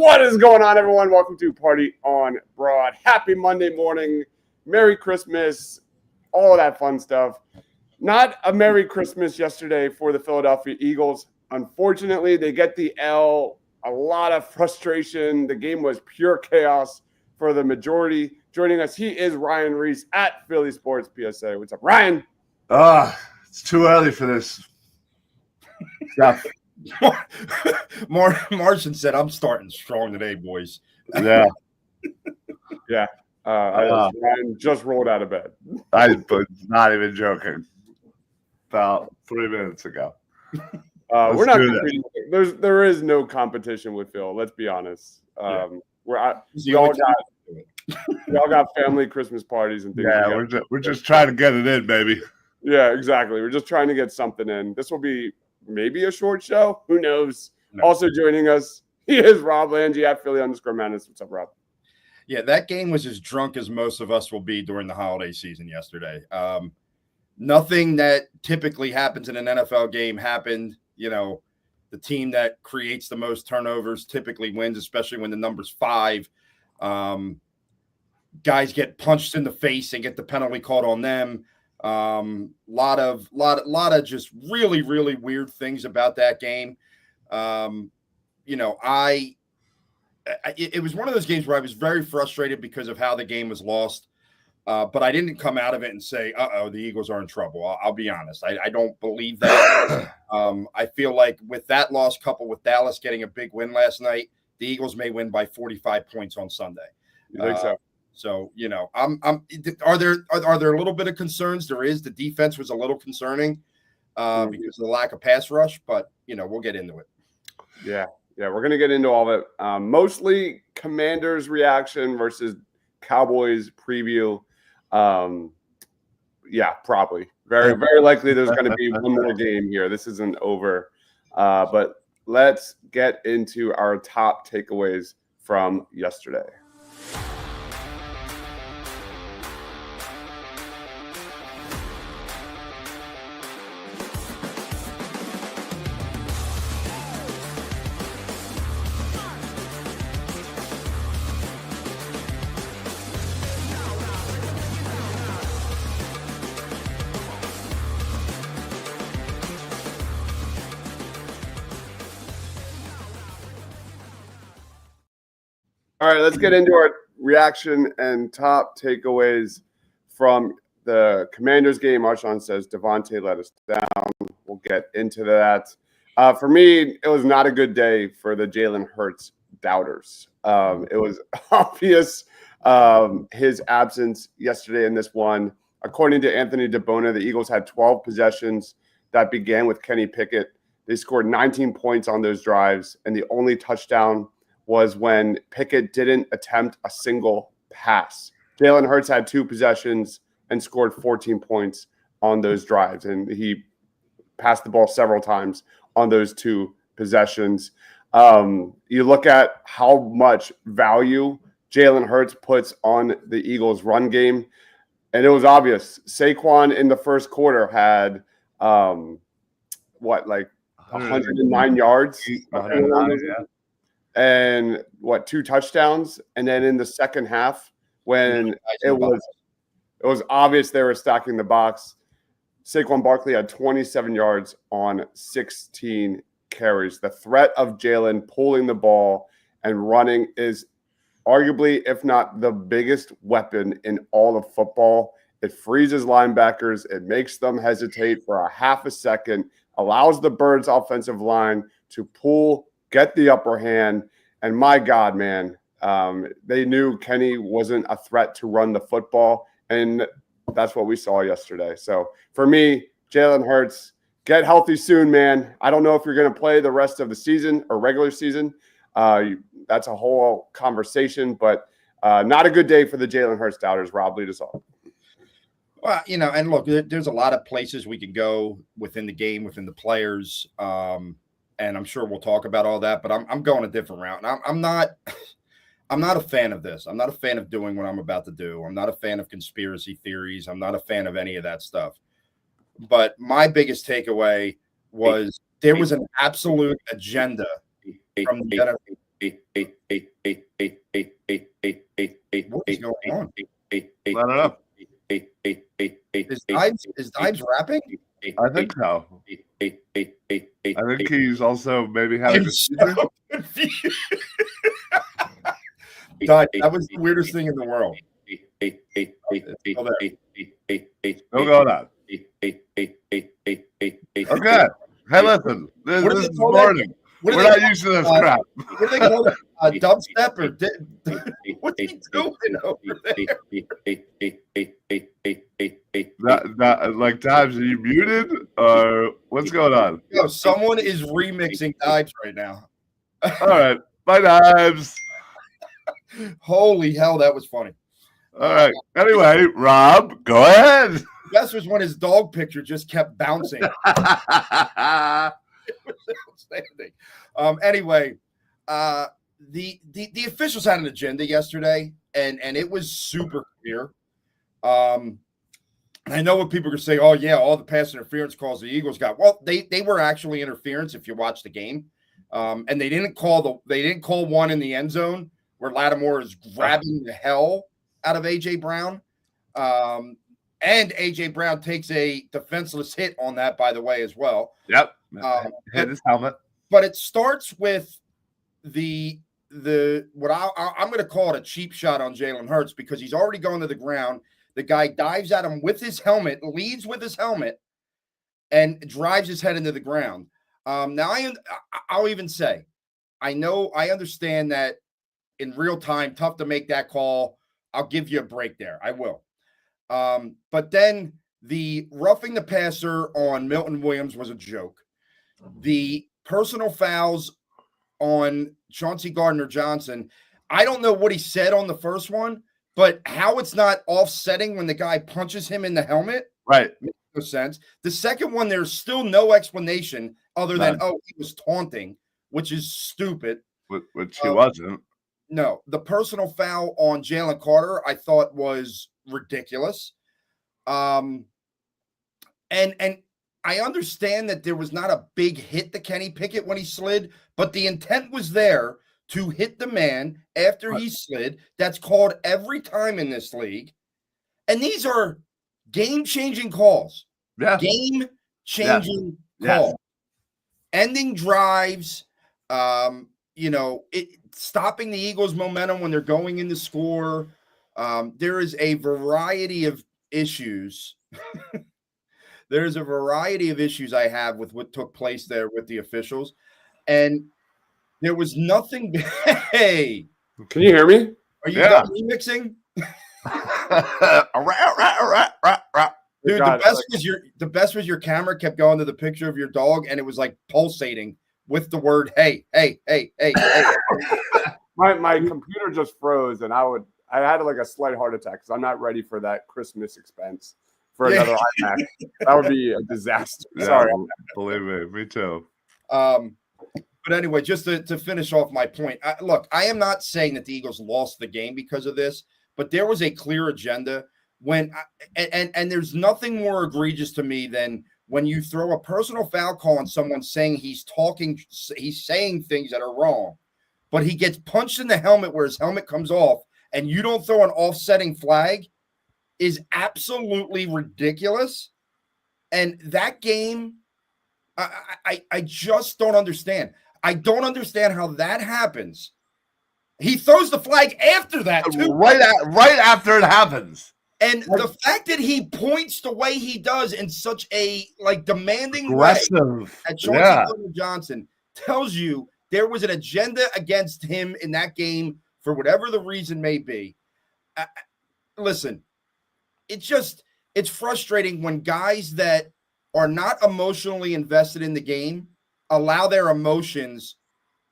What is going on, everyone? Welcome to Party on Broad. Happy Monday morning. Merry Christmas. All of that fun stuff. Not a Merry Christmas yesterday for the Philadelphia Eagles. Unfortunately, they get the L. A lot of frustration. The game was pure chaos for the majority. Joining us, he is Ryan Reese at Philly Sports PSA. What's up, Ryan? It's too early for this stuff. Martian said, "I'm starting strong today, boys." Yeah. Ryan just rolled out of bed. But not even joking. About 3 minutes ago. We're not competing. There is no competition with Phil. Let's be honest. We all got family Christmas parties and things. Yeah, we're just trying to get it in, baby. Yeah, exactly. We're just trying to get something in. This will be maybe a short show. Who knows? No. Also joining us, he is Rob Lange at Philly_Madness. What's up, Rob? Yeah, that game was as drunk as most of us will be during the holiday season yesterday. Nothing that typically happens in an NFL game happened. You know, the team that creates the most turnovers typically wins, especially when the number's 5. Guys get punched in the face and get the penalty called on them. Lot of just really, really weird things about that game. It was one of those games where I was very frustrated because of how the game was lost. But I didn't come out of it and say, the Eagles are in trouble. I'll be honest. I don't believe that. I feel like with that loss coupled with Dallas getting a big win last night, the Eagles may win by 45 points on Sunday. You think so? So, are there a little bit of concerns? There is. The defense was a little concerning because of the lack of pass rush, but, we'll get into it. Yeah, we're going to get into all of it. Mostly Commanders reaction versus Cowboys preview. Probably. Very, very likely there's going to be one more game here. This isn't over. But let's get into our top takeaways from yesterday. All right, let's get into our reaction and top takeaways from the Commanders game. Marshawn says Devontae let us down. We'll get into that. For me, it was not a good day for the Jalen Hurts doubters. It was obvious his absence yesterday in this one. According to Anthony DeBona, the Eagles had 12 possessions that began with Kenny Pickett. They scored 19 points on those drives, and the only touchdown was when Pickett didn't attempt a single pass. Jalen Hurts had 2 possessions and scored 14 points on those drives, and he passed the ball several times on those 2 possessions. You look at how much value Jalen Hurts puts on the Eagles' run game, and it was obvious. Saquon in the first quarter had 109 yards? 109, yeah. And 2 touchdowns, and then in the second half, when it was obvious they were stacking the box, Saquon Barkley had 27 yards on 16 carries. The threat of Jalen pulling the ball and running is arguably, if not the biggest weapon in all of football. It freezes linebackers. It makes them hesitate for a half a second, allows the Birds offensive line to get the upper hand, and my God, man, they knew Kenny wasn't a threat to run the football, and that's what we saw yesterday. So for me, Jalen Hurts, get healthy soon, man. I don't know if you're going to play the rest of the season or regular season. That's a whole conversation, but not a good day for the Jalen Hurts doubters. Rob, lead us off. Well, and look, there's a lot of places we can go within the game, within the players. And I'm sure we'll talk about all that, but I'm going a different route. And I'm not a fan of this. I'm not a fan of doing what I'm about to do. I'm not a fan of conspiracy theories. I'm not a fan of any of that stuff. But my biggest takeaway was there was an absolute agenda from the What is going on? I don't know. Is Dives rapping? I think so. I think he's also maybe having I'm a so seizure. confused. Dives, that was the weirdest thing in the world. Still going on. Okay. Hey, listen. This What do is they call that? morning. We're not used to this crap. What do they call it? Dubstep or what's he doing over there? Like, Times, are you muted? Or what's going on? No, someone is remixing Dives right now. All right. Bye, Times. Holy hell, that was funny. All right. Anyway, Rob, go ahead. The best was when his dog picture just kept bouncing. It was outstanding. Anyway, the officials had an agenda yesterday, and it was super clear. I know what people are going to say. Oh yeah, all the pass interference calls the Eagles got. Well, they were actually interference if you watch the game, and they didn't call one in the end zone where Lattimore is grabbing the hell out of AJ Brown, and AJ Brown takes a defenseless hit on that, by the way, as well. Yep, hit his helmet. But it starts with the what I'm going to call it a cheap shot on Jalen Hurts because he's already going to the ground. The guy dives at him with his helmet, leads with his helmet, and drives his head into the ground. Now, I'll even say, I understand that in real time, tough to make that call. I'll give you a break there. I will. But then the roughing the passer on Milton Williams was a joke. The personal fouls on Chauncey Gardner-Johnson, I don't know what he said on the first one, but how it's not offsetting when the guy punches him in the helmet, right, makes no sense. The second one, there's still no explanation other than, he was taunting, which is stupid. Which he wasn't. No, the personal foul on Jalen Carter, I thought was ridiculous. And I understand that there was not a big hit to Kenny Pickett when he slid, but the intent was there to hit the man after he slid. That's called every time in this league. And these are game-changing calls. Yeah. Game-changing calls. Ending drives, stopping the Eagles' momentum when they're going in to score. There is a variety of issues. There's a variety of issues I have with what took place there with the officials. And there was nothing. Hey, can you hear me? Are you done remixing? Dude, the best was your camera kept going to the picture of your dog, and it was like pulsating with the word "hey, hey, hey, hey, hey." My computer just froze, and I had like a slight heart attack because I'm not ready for that Christmas expense for another iMac. That would be a disaster. Yeah, Sorry, believe me too. But anyway, just to finish off my point, look, I am not saying that the Eagles lost the game because of this, but there was a clear agenda and there's nothing more egregious to me than when you throw a personal foul call on someone saying he's saying things that are wrong, but he gets punched in the helmet where his helmet comes off and you don't throw an offsetting flag is absolutely ridiculous. And that game, I just don't understand. I don't understand how that happens. He throws the flag after that, too. Right after it happens. And the fact that he points the way he does in such a demanding aggressive way at Chauncey Johnson tells you there was an agenda against him in that game for whatever the reason may be. Listen, it's frustrating when guys that are not emotionally invested in the game allow their emotions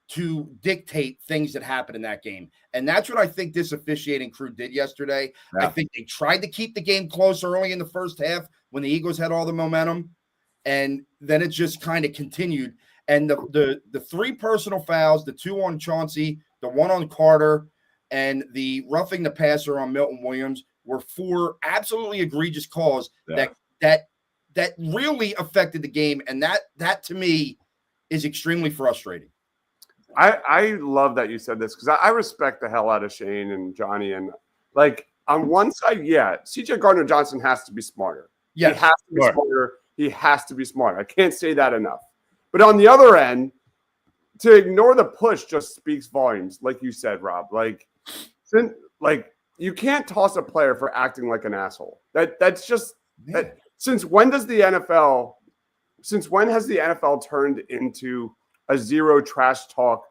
to dictate things that happen in that game. And that's what I think this officiating crew did yesterday. Yeah. I think they tried to keep the game close early in the first half when the Eagles had all the momentum. And then it just kind of continued. And the three personal fouls, the two on Chauncey, the one on Carter, and the roughing the passer on Milton Williams were four absolutely egregious calls that really affected the game. And that to me is extremely frustrating. I love that you said this because I respect the hell out of Shane and Johnny. And like on one side, yeah, CJ Gardner-Johnson has to be smarter. Yes, he has to be smarter. He has to be smarter. I can't say that enough. But on the other end, to ignore the push just speaks volumes, like you said, Rob. Like you can't toss a player for acting like an asshole. That's just that. Since when has the NFL turned into a zero trash talk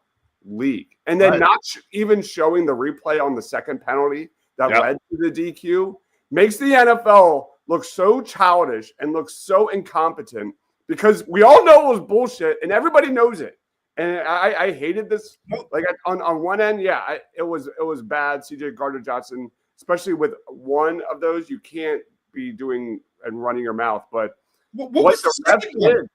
league? And then not even showing the replay on the second penalty that led to the DQ makes the NFL look so childish and look so incompetent because we all know it was bullshit and everybody knows it. And I hated this. Like on one end, it was bad. CJ Gardner-Johnson, especially with one of those, you can't be doing and running your mouth. But what was the second one?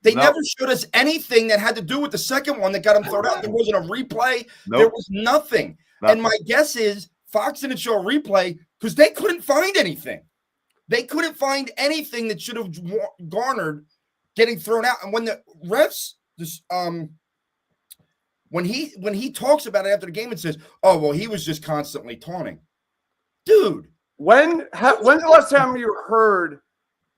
They never showed us anything that had to do with the second one that got him thrown out. There wasn't a replay. Nope. There was nothing. And my guess is Fox didn't show a replay because they couldn't find anything. They couldn't find anything that should have garnered getting thrown out. And when the refs, when he talks about it after the game and says, "Oh, well, he was just constantly taunting," dude. When's the last time you heard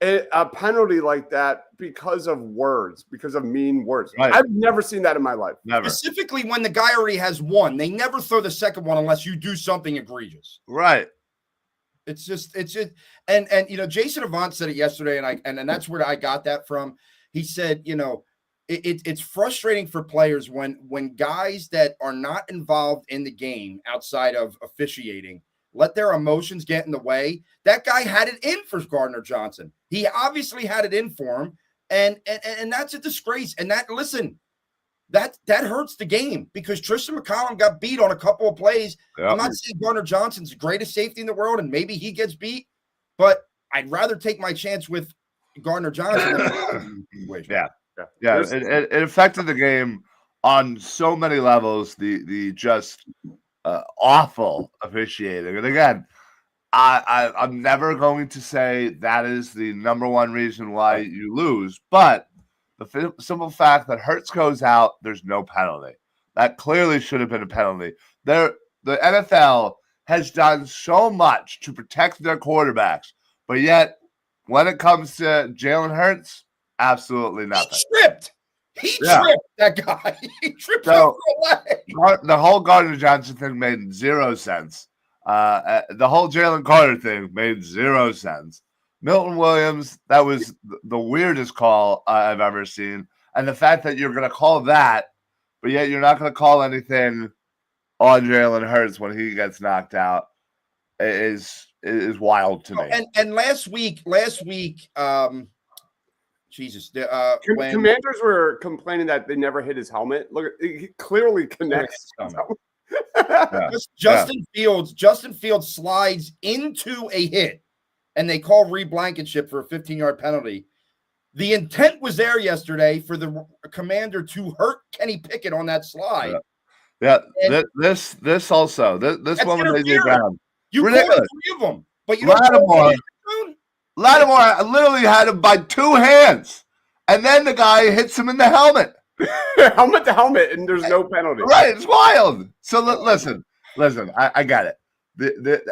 a penalty like that because of words, because of mean words? Right. I've never seen that in my life. Never. Specifically when the guy already has one. They never throw the second one unless you do something egregious. Right. It's just and you know, Jason Avant said it yesterday, and that's where I got that from. He said, you know, it's frustrating for players when guys that are not involved in the game outside of officiating let their emotions get in the way. That guy had it in for Gardner-Johnson. He obviously had it in for him, and that's a disgrace. And that hurts the game because Tristan McCollum got beat on a couple of plays. Yep. I'm not saying Gardner-Johnson's the greatest safety in the world, and maybe he gets beat, but I'd rather take my chance with Gardner-Johnson. Yeah. It affected the game on so many levels. The just awful officiating, and again, I'm never going to say that is the number one reason why you lose, but the simple fact that Hurts goes out, there's no penalty. That clearly should have been a penalty. The NFL has done so much to protect their quarterbacks, but yet when it comes to Jalen Hurts, absolutely nothing. He tripped that guy. He tripped over a leg. The whole Gardner-Johnson thing made zero sense. The whole Jalen Carter thing made zero sense. Milton Williams, that was the weirdest call I've ever seen. And the fact that you're going to call that, but yet you're not going to call anything on Jalen Hurts when he gets knocked out is wild to me. And last week, Jesus, when Commanders were complaining that they never hit his helmet. Look, he clearly connects. Justin Fields slides into a hit, and they call Reed Blankenship for a 15-yard penalty. The intent was there yesterday for the commander to hurt Kenny Pickett on that slide. Yeah, this also this woman laid me down. You called 3 of them, but you Lattimore literally had him by 2 hands, and then the guy hits him in the helmet. Helmet to helmet, and there's no penalty. Right, it's wild. So listen, I got it.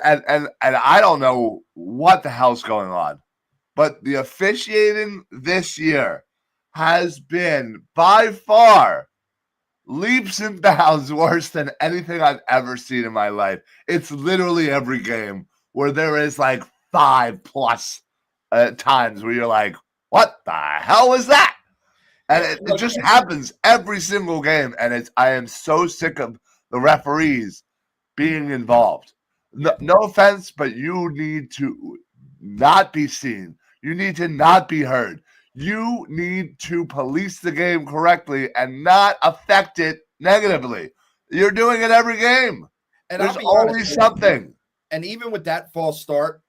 And I don't know what the hell's going on, but the officiating this year has been by far leaps and bounds worse than anything I've ever seen in my life. It's literally every game where there is like 5+ times where you're like, what the hell was that? And it just happens every single game. And I am so sick of the referees being involved. No offense, but you need to not be seen. You need to not be heard. You need to police the game correctly and not affect it negatively. You're doing it every game. And there's always something. And even with that false start,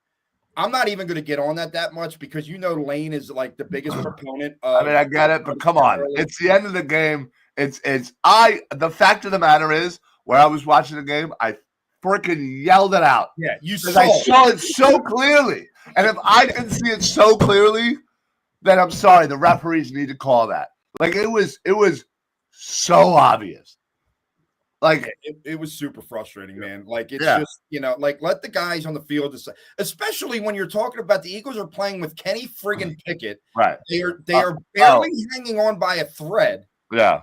I'm not even going to get on that much because you know Lane is like the biggest proponent of. I mean, I get it, but come on, it's the end of the game. The fact of the matter is, where I was watching the game, I freaking yelled it out. Yeah, I saw it so clearly, and if I can see it so clearly, then I'm sorry, the referees need to call that. Like it was so obvious. Like it was super frustrating, man. Like it's Yeah. just, like let the guys on the field decide, especially when you're talking about the Eagles are playing with Kenny friggin' Pickett. right. They are barely hanging on by a thread. Yeah.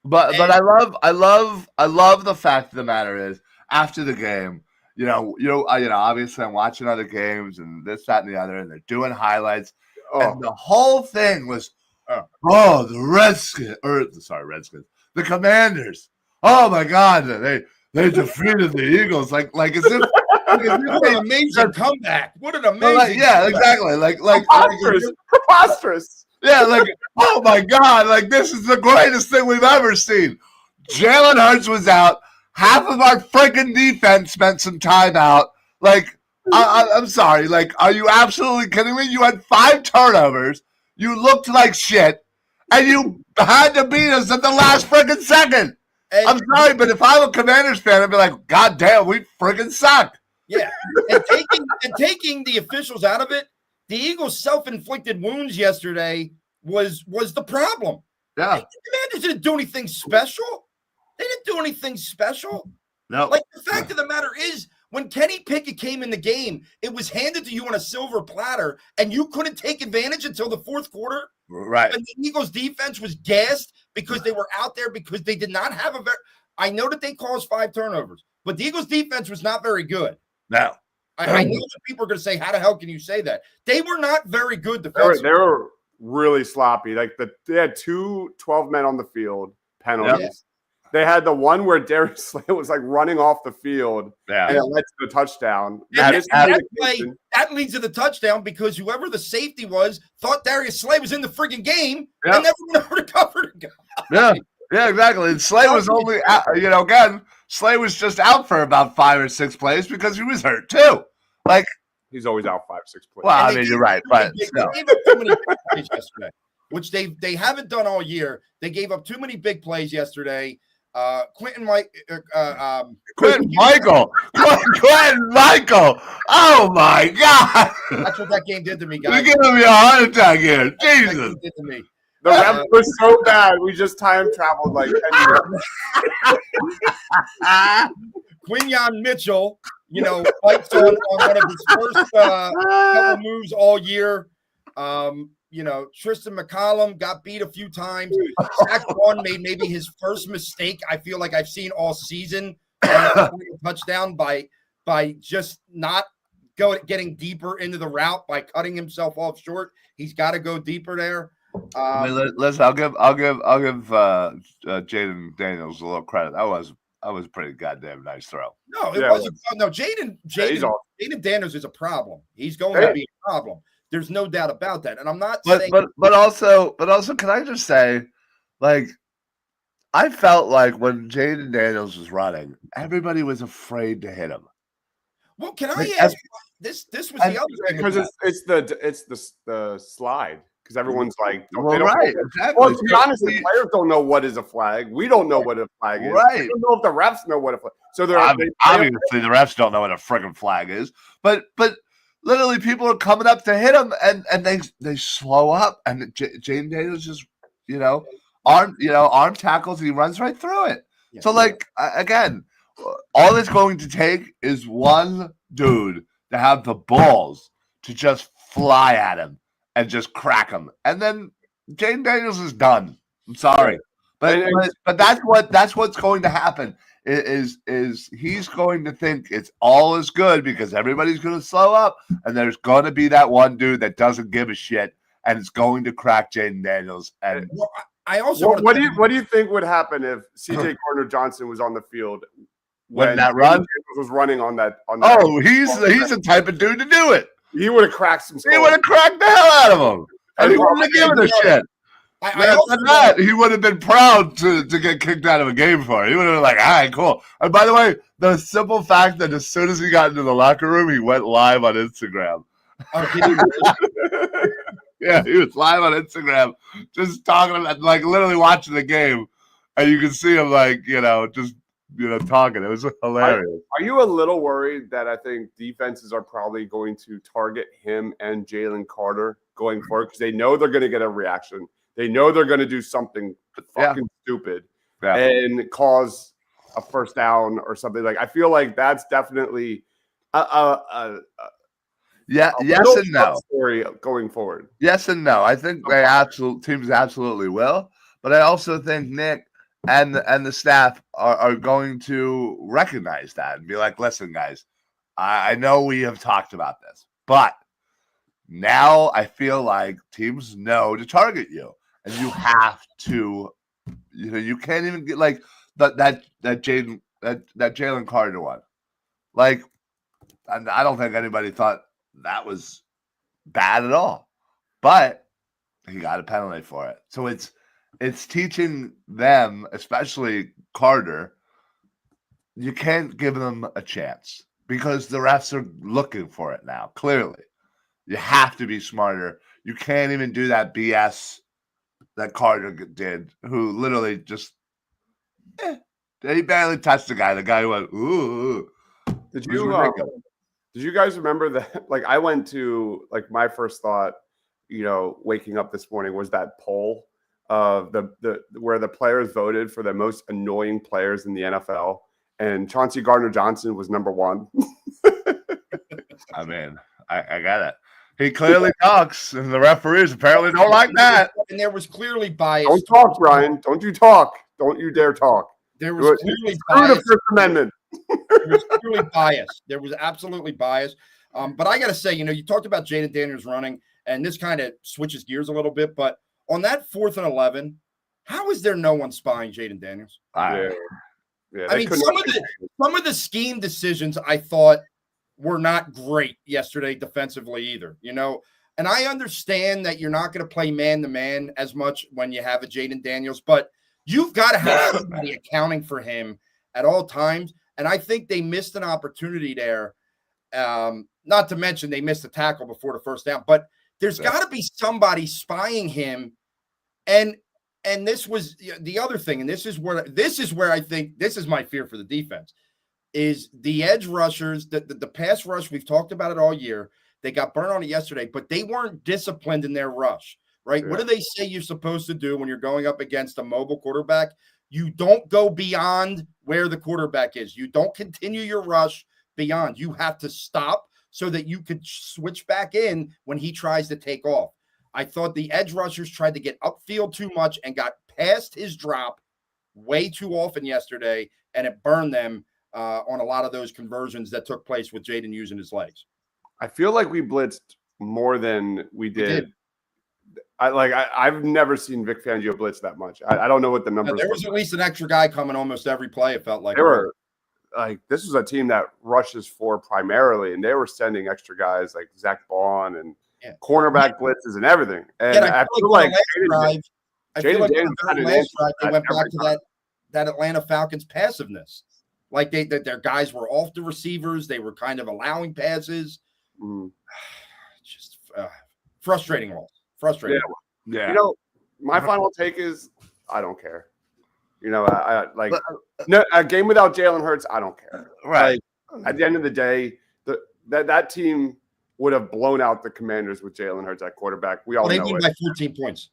But I love the fact of the matter is after the game, obviously I'm watching other games and this, that, and the other, and they're doing highlights. And the whole thing was, the Redskins, the Commanders. Oh my God, they defeated the Eagles. Like as if what an amazing comeback. What an amazing comeback. Exactly. Like preposterous. Yeah, oh my God, this is the greatest thing we've ever seen. Jalen Hurts was out. Half of our freaking defense spent some time out. I'm sorry. Are you absolutely kidding me? You had 5 turnovers. You looked like shit. And you had to beat us at the last freaking second. And I'm sorry, but if I'm a Commanders fan, I'd be like, God damn, we freaking suck. Yeah. And taking the officials out of it, the Eagles' self-inflicted wounds yesterday was the problem. Yeah. The Commanders didn't do anything special. They didn't do anything special. No. The fact of the matter is, when Kenny Pickett came in the game, it was handed to you on a silver platter, and you couldn't take advantage until the fourth quarter. Right. And the Eagles' defense was gassed because they were out there because they did not have I know that they caused 5 turnovers, but the Eagles' defense was not very good. No. I know that people are going to say, how the hell can you say that? They were not very good defensively. They were really sloppy. They had 2 12 men on the field penalties. Yep. They had the one where Darius Slay was running off the field, and it led to the touchdown. That leads to the touchdown because whoever the safety was thought Darius Slay was in the freaking game and never went over to cover the guy. Yeah, exactly. And Slay was only out, again, Slay was just out for about 5 or 6 plays because he was hurt too. He's always out 5, 6 plays. Well, I mean, you're right, but they gave up too many big plays yesterday, which they haven't done all year. They gave up too many big plays yesterday. Quentin Michael. Oh my God! That's what that game did to me, guys. You're giving me a heart attack here. Jesus! Did to me. The ref was so bad. We just time traveled 10 years. Quinyon Mitchell, fights on one of his first couple moves all year. Tristan McCollum got beat a few times. Zach Vaughn made maybe his first mistake I feel like I've seen all season on a touchdown by just not getting deeper into the route by cutting himself off short. He's got to go deeper there. Listen, I'll give Jaden Daniels a little credit. That was a pretty goddamn nice throw. No, it wasn't. No, Jaden Daniels is a problem. He's going to be a problem. There's no doubt about that. And I'm not saying but also, can I just say, I felt like when Jaden Daniels was running, everybody was afraid to hit him. Well, can I ask this was the other thing. Because it's the slide. Because everyone's exactly. Well, to be honest, the players don't know what is a flag. We don't know what a flag is. Right. We don't know if the refs know what a flag. So obviously the refs don't know what a friggin' flag is. But literally, people are coming up to hit him, and they slow up, and Jaden Daniels just arm tackles, and he runs right through it. Yeah. So again, all it's going to take is one dude to have the balls to just fly at him and just crack him, and then Jaden Daniels is done. I'm sorry, but that's what's going to happen. Is he's going to think it's all as good because everybody's going to slow up, and there's going to be that one dude that doesn't give a shit, and it's going to crack Jaden Daniels. And I also what do you think would happen if C.J. Gardner-Johnson was on the field when that run was running on that? Oh, he's the type of dude to do it. He would have cracked some skulls. He would have cracked the hell out of him, and he wouldn't have given a shit. He would have been proud to get kicked out of a game for it. He would have been like, all right, cool. And by the way, the simple fact that as soon as he got into the locker room, he went live on Instagram. Yeah, he was live on Instagram, just talking about, literally watching the game. And you can see him, talking. It was hilarious. Are you a little worried that I think defenses are probably going to target him and Jalen Carter going forward because they know they're going to get a reaction? They know they're going to do something fucking stupid. and cause a first down or something. Like I feel like that's definitely a yes little and no story going forward. Yes and no. I think teams absolutely will, but I also think Nick and the staff are going to recognize that and be like, listen, guys, I know we have talked about this, but now I feel like teams know to target you, and you have to. You can't even get like that Jalen Carter one. Like, and I don't think anybody thought that was bad at all, but he got a penalty for it. So it's teaching them, especially Carter, you can't give them a chance because the refs are looking for it now. Clearly, you have to be smarter. You can't even do that BS that Carter did, who literally just he barely touched the guy. The guy went, ooh. Did you guys remember that? Like I went to like my first thought, waking up this morning was that poll of the where the players voted for the most annoying players in the NFL, and Chauncey Gardner-Johnson was number one. I mean, I got it. He clearly talks, and the referees apparently don't like that. And there was clearly bias. Don't talk, Brian. Don't you talk. Don't you dare talk. There was clearly bias. The First Amendment. There was clearly bias. There was absolutely bias. But I got to say, you talked about Jaden Daniels running, and this kind of switches gears a little bit. But on that 4th and 11, how is there no one spying Jaden Daniels? Yeah, I mean, some of the scheme decisions I thought were not great yesterday defensively either, And I understand that you're not going to play man-to-man as much when you have a Jaden Daniels, but you've got to have somebody accounting for him at all times. And I think they missed an opportunity there. Not to mention they missed a tackle before the first down, but there's got to be somebody spying him. And this was the other thing. And this is where I think this is my fear for the defense is the edge rushers, the pass rush. We've talked about it all year. They got burned on it yesterday, but they weren't disciplined in their rush, right? Yeah. What do they say you're supposed to do when you're going up against a mobile quarterback? You don't go beyond where the quarterback is. You don't continue your rush beyond. You have to stop so that you could switch back in when he tries to take off. I thought the edge rushers tried to get upfield too much and got past his drop way too often yesterday, and it burned them on a lot of those conversions that took place with Jaden using his legs. I feel like we blitzed more than we did. I've never seen Vic Fangio blitz that much. I don't know what the numbers. There was at least an extra guy coming almost every play. It felt like they were this was a team that rushes for primarily, and they were sending extra guys like Zach Bond and cornerback blitzes and everything. And I feel like they went back to that Atlanta Falcons passiveness. Like their guys were off the receivers. They were kind of allowing passes. Just frustrating loss. Frustrating. Yeah. My final take is I don't care. A game without Jalen Hurts, I don't care. Right. Like, at the end of the day, that team would have blown out the Commanders with Jalen Hurts at quarterback. We all know they win by 14 points.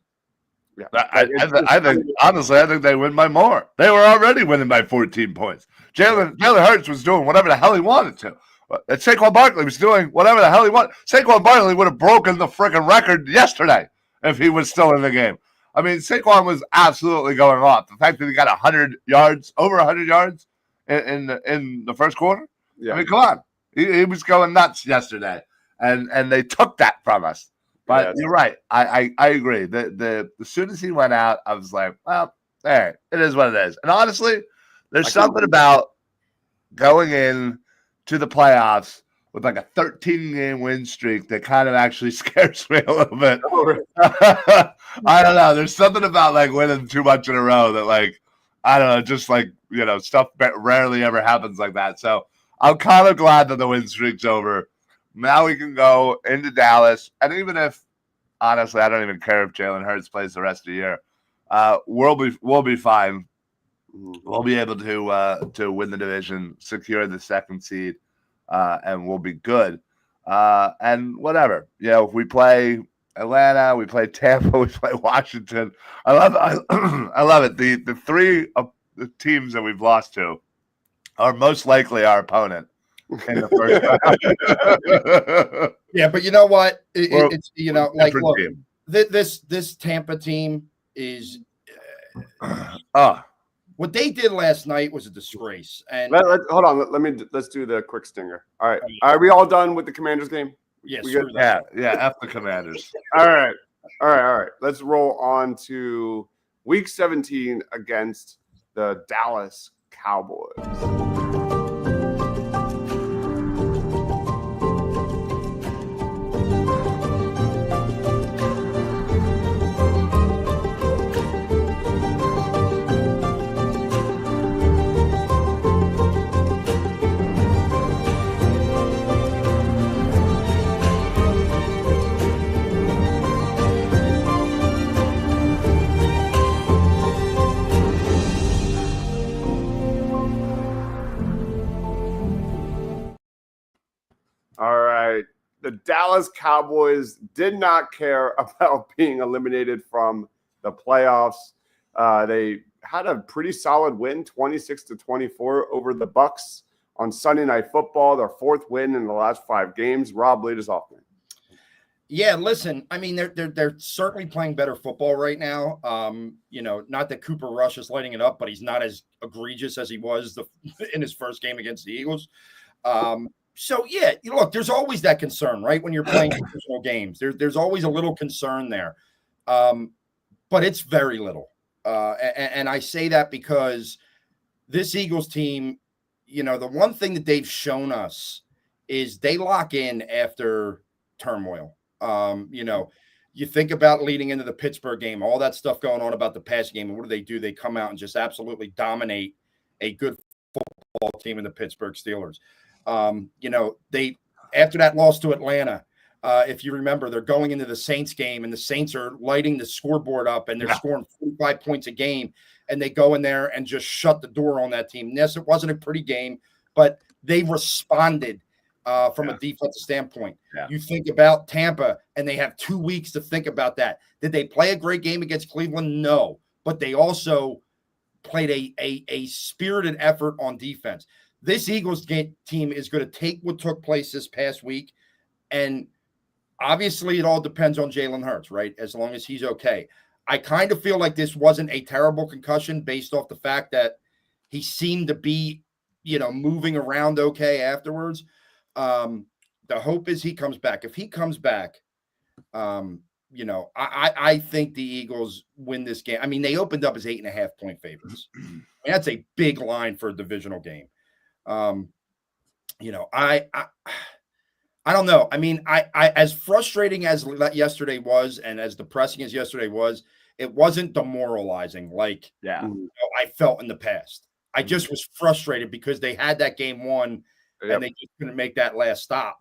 Yeah, I think honestly, I think they win by more. They were already winning by 14 points. Jalen Hurts was doing whatever the hell he wanted to. And Saquon Barkley was doing whatever the hell he wanted. Saquon Barkley would have broken the freaking record yesterday if he was still in the game. I mean, Saquon was absolutely going off. The fact that he got 100 yards, over 100 yards in the first quarter. Yeah. I mean, come on. He was going nuts yesterday. And they took that from us. But you're right. I agree. The as soon as he went out, I was like, well, hey, it is what it is. And honestly, there's something about going in to the playoffs with like a 13-game win streak that kind of actually scares me a little bit. I don't know. There's something about like winning too much in a row that like, I don't know, just like, stuff rarely ever happens like that. So I'm kind of glad that the win streak's over. Now we can go into Dallas. And even if, honestly, I don't even care if Jalen Hurts plays the rest of the year, we'll be fine. We'll be able to win the division, secure the second seed, and we'll be good. And whatever, if we play Atlanta, we play Tampa, we play Washington. I love it. The three the teams that we've lost to are most likely our opponent in the first round. Yeah, but you know what? Well, It's like different look, team. this Tampa team is what they did last night was a disgrace. And hold on. Let's do the quick stinger. All right. Are we all done with the Commanders game? Yeah, we good? Yeah. F the Commanders. All right. Let's roll on to Week 17 against the Dallas Cowboys. All right. The Dallas Cowboys did not care about being eliminated from the playoffs. They had a pretty solid win, 26-24 over the Bucs on Sunday Night Football, their fourth win in the last 5 games. Rob, lead us off, man. Yeah, listen, I mean, they're certainly playing better football right now. Not that Cooper Rush is lighting it up, but he's not as egregious as he was in his first game against the Eagles. So yeah, look, there's always that concern, right? When you're playing divisional games, there's always a little concern there, but it's very little. And I say that because this Eagles team, the one thing that they've shown us is they lock in after turmoil. You think about leading into the Pittsburgh game, all that stuff going on about the pass game, and what do? They come out and just absolutely dominate a good football team in the Pittsburgh Steelers. They after that loss to Atlanta, if you remember, they're going into the Saints game, and the Saints are lighting the scoreboard up, and they're scoring 45 points a game, and they go in there and just shut the door on that team. Yes, it wasn't a pretty game, but they responded from a defensive standpoint. Yeah. You think about Tampa, and they have 2 weeks to think about that. Did they play a great game against Cleveland? No, but they also played a spirited effort on defense. This Eagles team is going to take what took place this past week, and obviously it all depends on Jalen Hurts, right? As long as he's okay. I kind of feel like this wasn't a terrible concussion based off the fact that he seemed to be, moving around okay afterwards. The hope is he comes back. If he comes back, I think the Eagles win this game. I mean, they opened up as 8.5-point favorites. I mean, that's a big line for a divisional game. I don't know. I mean, I as frustrating as yesterday was, and as depressing as yesterday was, it wasn't demoralizing like I felt in the past. I just was frustrated because they had that game won, and they just couldn't make that last stop.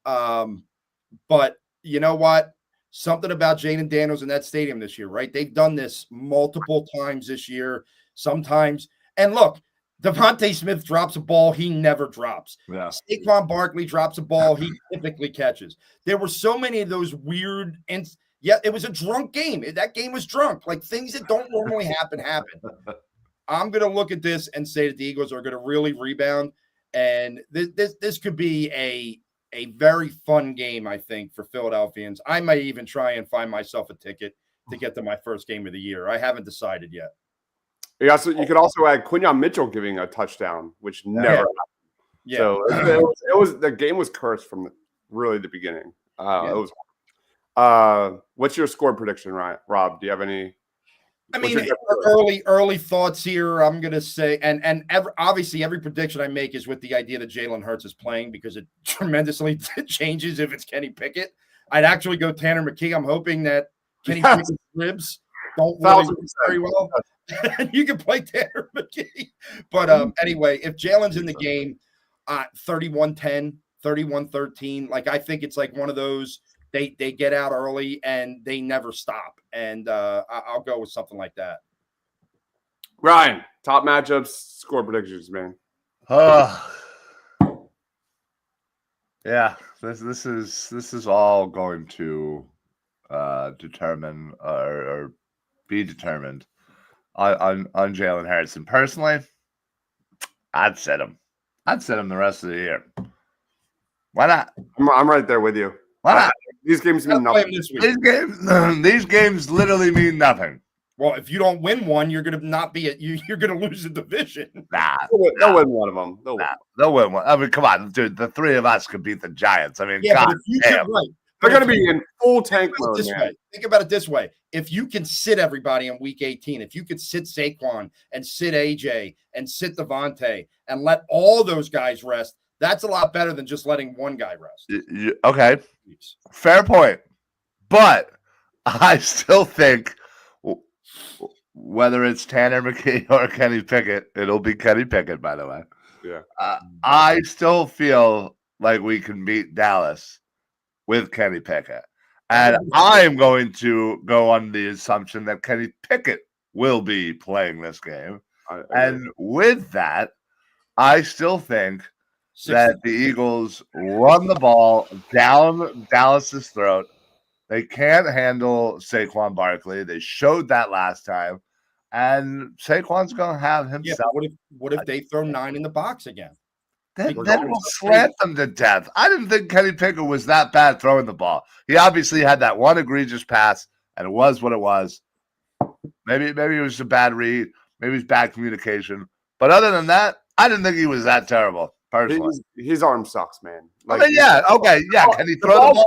But you know what? Something about Jaden Daniels in that stadium this year, right? They've done this multiple times this year. Sometimes, and look, Devontae Smith drops a ball he never drops. Yeah. Saquon Barkley drops a ball he typically catches. There were so many of those weird it was a drunk game. That game was drunk. Like things that don't normally happen. I'm going to look at this and say that the Eagles are going to really rebound, and this could be a very fun game, I think, for Philadelphians. I might even try and find myself a ticket to get to my first game of the year. I haven't decided yet. You could also add Quinyon Mitchell giving a touchdown, which never happened. Yeah. So it was the game was cursed from the beginning. It was. What's your score prediction, Rob? Do you have any? I mean, early thoughts here. I'm going to say, and obviously every prediction I make is with the idea that Jalen Hurts is playing because it tremendously changes if it's Kenny Pickett. I'd actually go Tanner McKee. I'm hoping that Kenny Pickett's ribs don't really do very well. You can play Tanner McKee. But anyway, if Jalen's in the game, 31-10, 31-13, like I think it's like one of those, they get out early and they never stop. And I'll go with something like that. Ryan, top matchups, score predictions, man. Yeah, this is all going to determine or be determined on Jalen Hurts. And personally, I'd sit him. I'd sit him the rest of the year. Why not? I'm right there with you. Why not? These games mean nothing. This week. These games literally mean nothing. Well, if you don't win one, you're gonna not be you're gonna lose a division. They'll win one of them. They'll win one. I mean, come on, dude. The three of us could beat the Giants. I mean, Yeah, God but if you damn. can, right. They're going to be in full tank mode, This man. way. Think about it this way. If you can sit everybody in week 18, if you could sit Saquon and sit AJ and sit Devontae and let all those guys rest, that's a lot better than just letting one guy rest. Okay, fair point. But I still think whether it's Tanner McKee or Kenny Pickett, it'll be Kenny Pickett, by the way. Yeah. I still feel like we can beat Dallas with Kenny Pickett. And I'm going to go on the assumption that Kenny Pickett will be playing this game. And with that, I still think that the Eagles run the ball down Dallas's throat. They can't handle Saquon Barkley. They showed that last time. And Saquon's going to have himself. Yeah, what if they throw 9 in the box again? Then we'll slant them to death. I didn't think Kenny Pickett was that bad throwing the ball. He obviously had that one egregious pass, and it was what it was. Maybe it was a bad read. Maybe it was bad communication. But other than that, I didn't think he was that terrible, personally. His arm sucks, man. Like, I mean, yeah, okay, yeah. Can he throw the ball?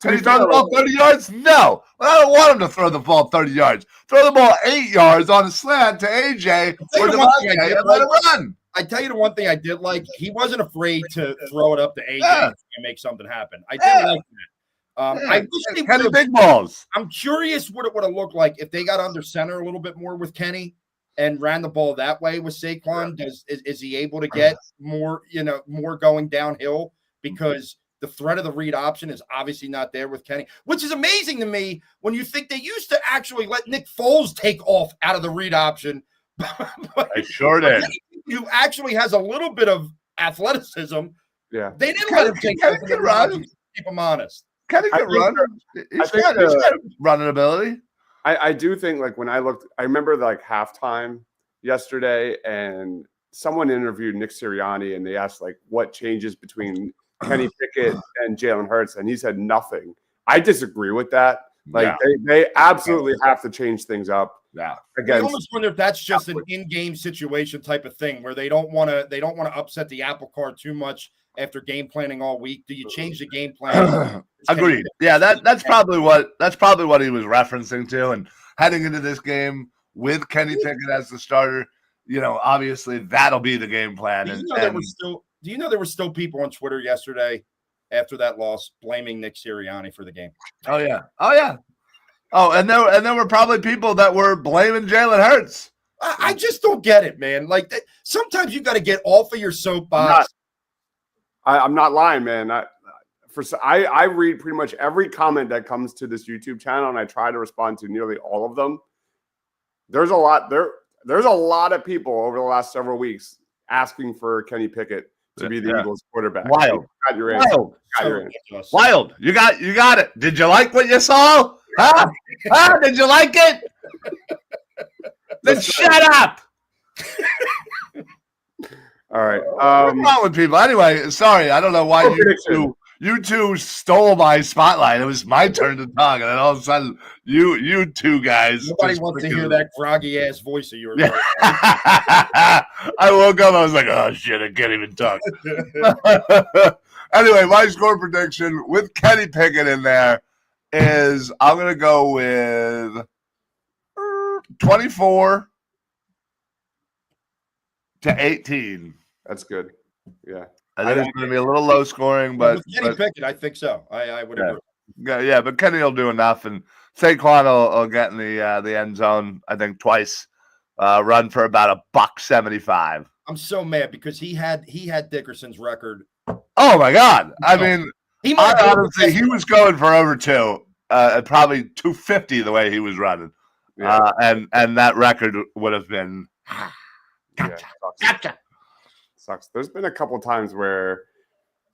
Can he throw the ball 30 yards? No. Well, I don't want him to throw the ball 30 yards. Throw the ball 8 yards on a slant to AJ or Devontae and let him run. I tell you the one thing I did like, he wasn't afraid to throw it up to AJ and make something happen. I did like that. I wish they Kenny big balls. I'm curious what it would have looked like if they got under center a little bit more with Kenny and ran the ball that way with Saquon. Is he able to get more going downhill? Because the threat of the read option is obviously not there with Kenny, which is amazing to me when you think they used to actually let Nick Foles take off out of the read option. I sure did. Who actually has a little bit of athleticism. Yeah. They didn't let him take Kenny can run. Keep him honest. Kenny can run. He's got running ability. I do think, like, when I remember like halftime yesterday, and someone interviewed Nick Sirianni, and they asked like what changes between Kenny Pickett and Jalen Hurts, and he said nothing. I disagree with that. Like they absolutely have to change things up. Yeah. I almost wonder if that's just an in-game situation type of thing where they don't want to upset the apple cart too much after game planning all week. Do you change the game plan? Agreed. Yeah, that's probably what he was referencing to. And heading into this game with Kenny Pickett as the starter, obviously that'll be the game plan. Do you know there were still people on Twitter yesterday after that loss blaming Nick Sirianni for the game? Oh yeah. Oh, and there were probably people that were blaming Jalen Hurts. I just don't get it, man. Like sometimes you got to get off of your soapbox. I'm not lying, man. I read pretty much every comment that comes to this YouTube channel, and I try to respond to nearly all of them. There's a lot of people over the last several weeks asking for Kenny Pickett to be the Eagles quarterback. Wild. Got your answer. Wild. You got it. Did you like what you saw? Huh? Did you like it? Then shut up. All right. What's wrong with people? Anyway, sorry. I don't know why you two stole my spotlight. It was my turn to talk, and then all of a sudden, you two guys. Nobody wants to hear that groggy ass voice of yours. Yeah. I woke up. I was like, "Oh shit! I can't even talk." Anyway, my score prediction with Kenny Pickett in there is I'm gonna go with 24-18. That's good. Yeah. I think it's going to be a little low scoring, but with Kenny Pickett, I think so. I would agree. Yeah, but Kenny will do enough, and Saquon will get in the end zone. I think twice. Run for about $175. I'm so mad because he had Dickerson's record. Oh my God! I mean, he was going for over 2, probably 250 the way he was running, and that record would have been. Gotcha. Sucks. There's been a couple times where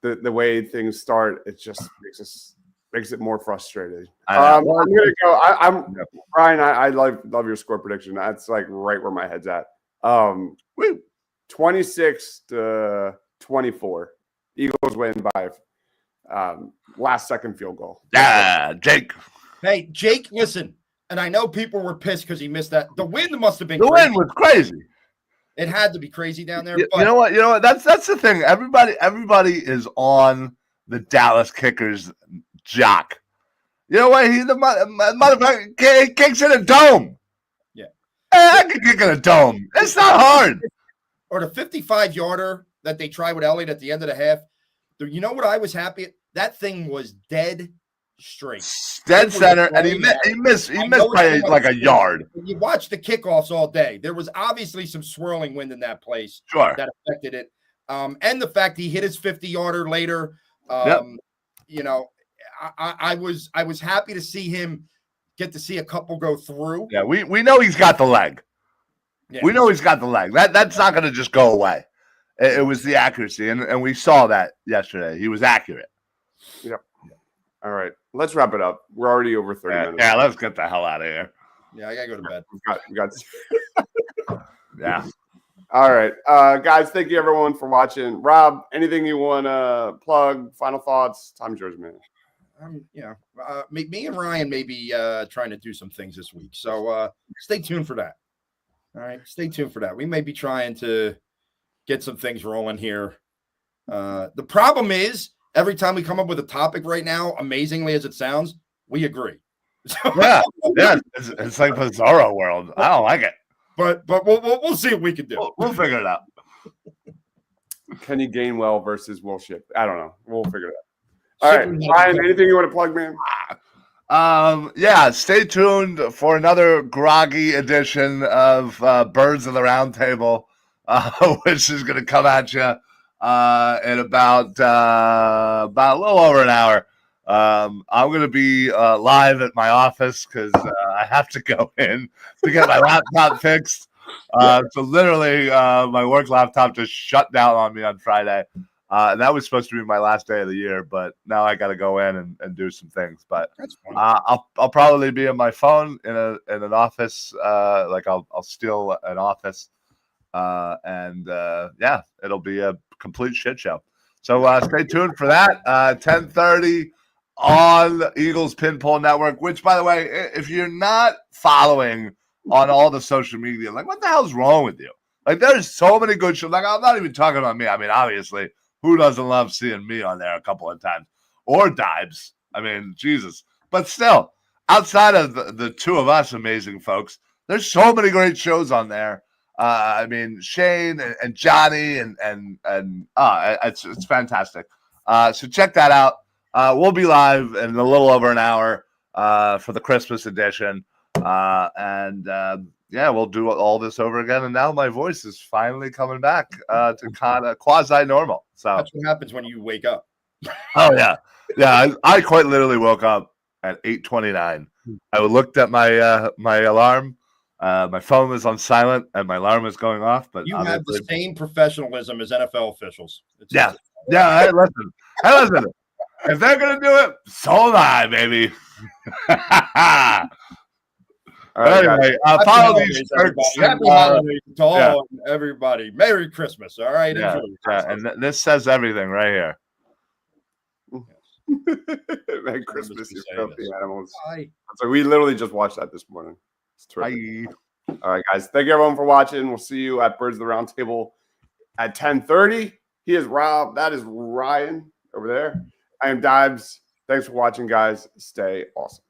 the way things start, it just makes us makes it more frustrating. I I'm know. gonna go. I'm Yep. Brian. I love your score prediction. That's like right where my head's at. 26-24. Eagles win by last second field goal. Yeah, Jake. Hey, Jake, listen, and I know people were pissed because he missed that. The wind must have been The crazy. win was crazy. It had to be crazy down there. You But know what? That's the thing. Everybody is on the Dallas Kickers jock. You know what? He the motherfucker kicks in a dome. Yeah. Hey, I can kick in a dome. It's not hard. or the 55-yarder that they tried with Elliott at the end of the half. You know what I was happy at? That thing was dead straight. Dead center, and he missed by like a yard. You watch the kickoffs all day. There was obviously some swirling wind in that place Sure. that affected it. And the fact he hit his 50-yarder later. Yep. You know, I was happy to see him get to see a couple go through. Yeah, we know he's got the leg. Yeah. We know he's got the leg. That's not going to just go away. It was the accuracy, and we saw that yesterday. He was accurate. Yep. All right, let's wrap it up. We're already over 30 minutes. Yeah, let's get the hell out of here. Yeah, I gotta go to bed. We got. Yeah. All right, guys. Thank you everyone for watching. Rob, anything you want to plug? Final thoughts. Time's yours, man. Me and Ryan may be trying to do some things this week, so stay tuned for that. All right, stay tuned for that. We may be trying to get some things rolling here. The problem is every time we come up with a topic right now, amazingly as it sounds, we agree. Yeah. It's like Bizarro world. I don't like it. But we'll see what we can do. We'll figure it out. Kenny Gainwell versus Will Shipp. I don't know. We'll figure it out. All right, Ryan, anything you want to plug, man? Yeah, stay tuned for another groggy edition of Birds of the Round Table, which is going to come at you in about a little over an hour. I'm going to be live at my office because I have to go in to get my laptop fixed. So literally, my work laptop just shut down on me on Friday. And that was supposed to be my last day of the year, but now I got to go in and do some things. But I'll probably be on my phone in an office. I'll steal an office, and it'll be a complete shit show. So stay tuned for that. 10:30 on the Eagles Pinball Network. Which, by the way, if you're not following on all the social media, like what the hell's wrong with you? Like there's so many good shows. Like I'm not even talking about me. I mean, obviously. Who doesn't love seeing me on there a couple of times? Or Dibes. I mean, Jesus. But still, outside of the two of us amazing folks, there's so many great shows on there. I mean, Shane and Johnny and it's fantastic. So check that out. We'll be live in a little over an hour for the Christmas edition. We'll do all this over again. And now my voice is finally coming back to kind of quasi-normal. So that's what happens when you wake up. Oh, yeah. Yeah, I quite literally woke up at 8:29. I looked at my my alarm. My phone was on silent, and my alarm was going off. But you have the same professionalism as NFL officials. Yeah. Hey, listen. If they're going to do it, so am I, baby. All right, anyway, follow these perks. Happy holidays to all and everybody. Merry Christmas. All right. Yeah, and this says everything right here. Merry Christmas, you filthy animals. So we literally just watched that this morning. It's terrific. Bye. All right, guys. Thank you everyone for watching. We'll see you at Birds of the Round Table at 10:30. He is Rob. That is Ryan over there. I am Dibes. Thanks for watching, guys. Stay awesome.